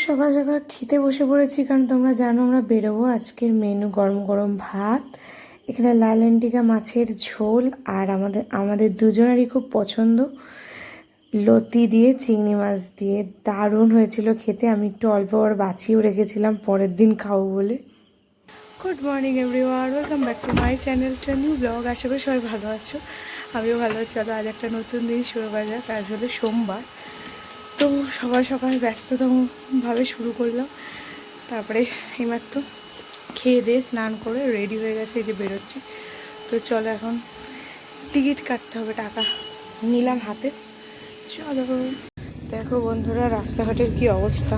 সকাল সকাল খেতে বসে পড়েছি, কারণ তোমরা জানো আমরা বেরোবো। আজকের মেনু গরম গরম ভাত, এখানে লাল এন্টিকা মাছের ঝোল, আর আমাদের দুজনেরই খুব পছন্দ লতি দিয়ে চিংড়ি মাছ দিয়ে। দারুণ হয়েছিল খেতে। আমি একটু অল্প আর বাঁচিয়েও রেখেছিলাম পরের দিন খাবো বলে। Good morning everyone, welcome back to my channel to new blog. আশা করি সবাই ভালো আছো, আমিও ভালো আছি। চলো আজ একটা নতুন দিন শুরু করা যাক। আজ হলো সোমবার, তো সকাল সকাল ব্যস্ততমভাবে শুরু করলাম। তারপরে এইমাত্র খেয়ে দিয়ে স্নান করে রেডি হয়ে গেছে, এই যে বেরোচ্ছি। তো চলো এখন টিকিট কাটতে হবে, টাকা নিলাম হাতে। চলো, দেখো বন্ধুরা রাস্তাঘাটের কি অবস্থা,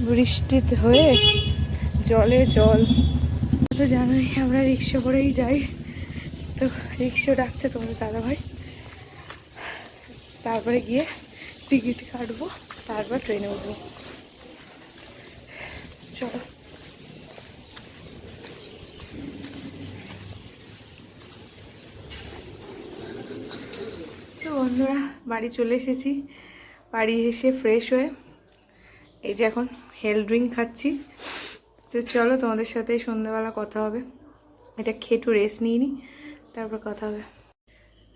বৃষ্টিতে হয়ে জলে জল। তো জানোই আমরা রিক্সা করেই যাই, তো রিক্সা ডাকছে তোমাদের দাদাভাই। তারপরে গিয়ে টিকিট কাটবো, তারপর ট্রেনে উঠবো। চলো, তো বন্ধুরা বাড়ি চলে এসেছি। বাড়ি এসে ফ্রেশ হয়ে এই যে এখন হেলথ ড্রিঙ্ক খাচ্ছি। তো চলো তোমাদের সাথে সন্ধ্যাবেলা কথা হবে। এটা খেয়ে একটু রেস্ট নিয়ে নিই, তারপর কথা হবে।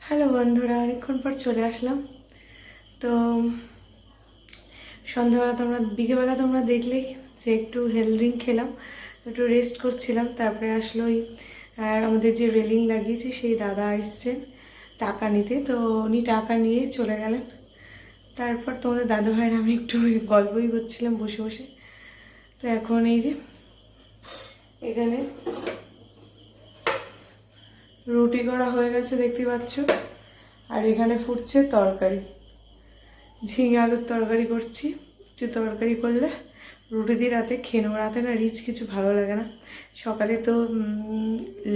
হ্যালো বন্ধুরা, অনেকক্ষণ পর চলে আসলাম। তো সন্ধ্যাবেলা বিকেলবেলা তোমরা দেখলেই যে একটু হেলথ ড্রিঙ্ক খেলাম, একটু রেস্ট করছিলাম। তারপরে আসলো আর আমাদের যে রেলিং লাগিয়েছি সেই দাদা এসছেন টাকা নিতে, তো উনি টাকা নিয়ে চলে গেলেন। তারপর তোমাদের দাদু ভাইয়ের আমি একটু গল্পই করছিলাম বসে বসে। তো এখন এই যে এখানে রুটি করা হয়ে গেছে দেখতে পাচ্ছ, আর এখানে ফুটছে তরকারি, ঝিঙে আলুর তরকারি করছি। একটু তরকারি করলে রুটি দিয়ে রাতে খেয়ে নেবো। রাতে না রিচ কিছু ভালো লাগে না। সকালে তো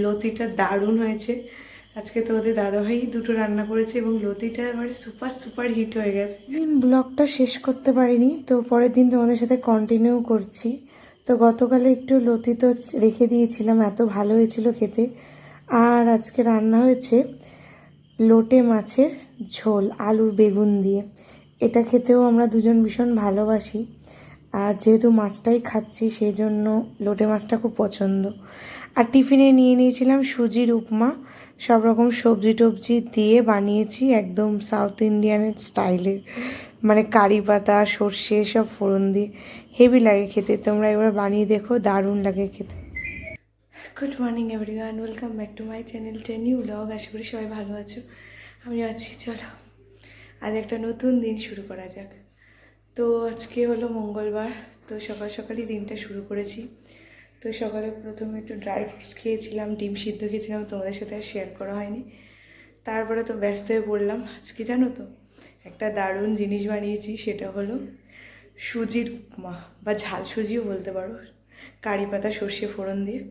লতিটা দারুণ হয়েছে। আজকে তো ওদের দাদাভাই দুটো রান্না করেছে এবং লতিটা এবার সুপার হিট হয়ে গেছে। ব্লগটা শেষ করতে পারিনি, তো পরের দিন তোমাদের সাথে কন্টিনিউ করছি। তো গতকালে একটু লতি তো রেখে দিয়েছিলাম, এত ভালো হয়েছিল খেতে। আর আজকে রান্না হয়েছে লোটে মাছের ঝোল আলু বেগুন দিয়ে। এটা খেতেও আমরা দুজন ভীষণ ভালোবাসি, আর যেহেতু মাছটাই খাচ্ছি সেই জন্য লোটে মাছটা খুব পছন্দ। আর টিফিনে নিয়ে নিয়েছিলাম সুজির উপমা, সব রকম সবজি টবজি দিয়ে বানিয়েছি একদম সাউথ ইন্ডিয়ানের স্টাইলে, মানে কারি পাতা সর্ষে সব ফোড়ন দিয়ে। হেভি লাগে খেতে, তোমরা এবার বানিয়ে দেখো, দারুণ লাগে খেতে। Good morning everyone, welcome back to my channel to new blog. আশা করি সবাই ভালো আছো, আমি আছি। চলো আজ একটা নতুন দিন শুরু করা যাক। তো আজকে হলো মঙ্গলবার, তো সকাল সকালই দিনটা শুরু করেছি। তো সকালে প্রথমে একটু ড্রাই ফ্রুটস খেয়েছিলাম, ডিম সিদ্ধ খেয়েছিলাম, তোমাদের সাথে আর শেয়ার করা হয়নি। তারপরে তো ব্যস্ত হয়ে পড়লাম। আজকে জানো তো একটা দারুণ জিনিস বানিয়েছি, সেটা হলো সুজির উপমা, বা ঝাল সুজিও বলতে পারো, কারি পাতা সর্ষে ফোড়ন দিয়ে।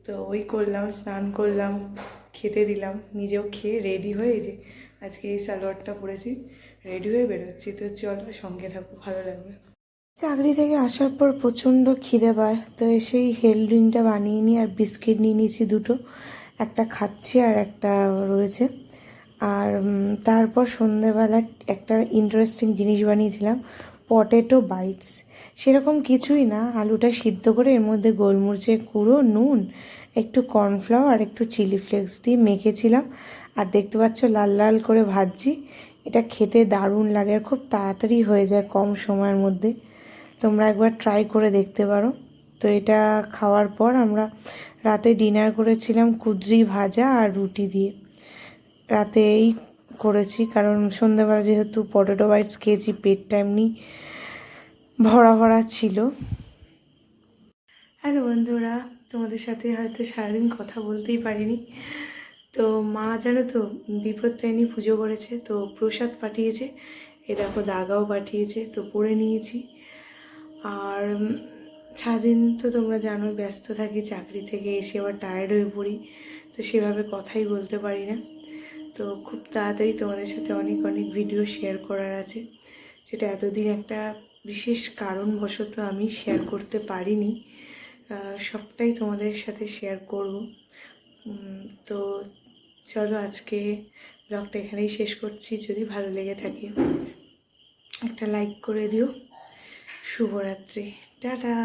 তো ওই করলাম, স্নান করলাম, খেতে দিলাম, নিজেও খেয়ে রেডি হয়ে যে আজকে এই সালোয়ারটা পরেছি, রেডি হয়ে বেরোচ্ছি। তো চলো সঙ্গে থাকো, ভালো লাগবে। চাকরি থেকে আসার পর প্রচণ্ড খিদে পায়, তো এসেই হেলথ ড্রিঙ্কটা বানিয়ে নিই, আর বিস্কিট নিয়ে নিয়েছি দুটো, একটা খাচ্ছি আর একটা রয়েছে। আর তারপর সন্ধেবেলা একটা ইন্টারেস্টিং জিনিস বানিয়েছিলাম, পটেটো বাইটস। সেরকম কিছুই না, আলুটা সিদ্ধ করে এর মধ্যে গোলমরিচের গুঁড়ো, নুন, একটু কর্নফ্লাওয়ার আর একটু চিলি ফ্লেক্স দিয়ে মেখেছিলাম। আর দেখতে পাচ্ছ লাল লাল করে ভাজছি। এটা খেতে দারুণ লাগে আর খুব তাড়াতাড়ি হয়ে যায় কম সময়ের মধ্যে। তোমরা একবার ট্রাই করে দেখতে পারো। তো এটা খাওয়ার পর আমরা রাতে ডিনার করেছিলাম কুঁদরি ভাজা আর রুটি দিয়ে। রাতে এই করেছি, কারণ সন্ধ্যাবেলা যেহেতু পটেটো বাইটস খেয়েছি, পেটটা এমনি ভরা ভরা ছিল। হ্যালো বন্ধুরা, তোমাদের সাথে হয়তো সারাদিন কথা বলতেই পারিনি। তো মা জানো তো বিপত্তারিণী পুজো করেছে, তো প্রসাদ পাঠিয়েছে, এ দেখো দাগাও পাঠিয়েছে, তো পড়ে নিয়েছি। আর সারাদিন তো তোমরা জানো ব্যস্ত থাকি, চাকরি থেকে এসে আবার টায়ার্ড হয়ে পড়ি, তো সেভাবে কথাই বলতে পারি না। তো খুব তাড়াতাড়ি তোমাদের সাথে অনেক অনেক ভিডিও শেয়ার করার আছে, যেটা এতদিন একটা বিশেষ কারণবশত আমি শেয়ার করতে পারিনি। সবটাই তোমাদের সাথে শেয়ার করব। তো চলো আজকে ব্লগটা এখানেই শেষ করছি। যদি ভালো লেগে থাকে একটা লাইক করে দিও, শুভরাত্রি, টাটা।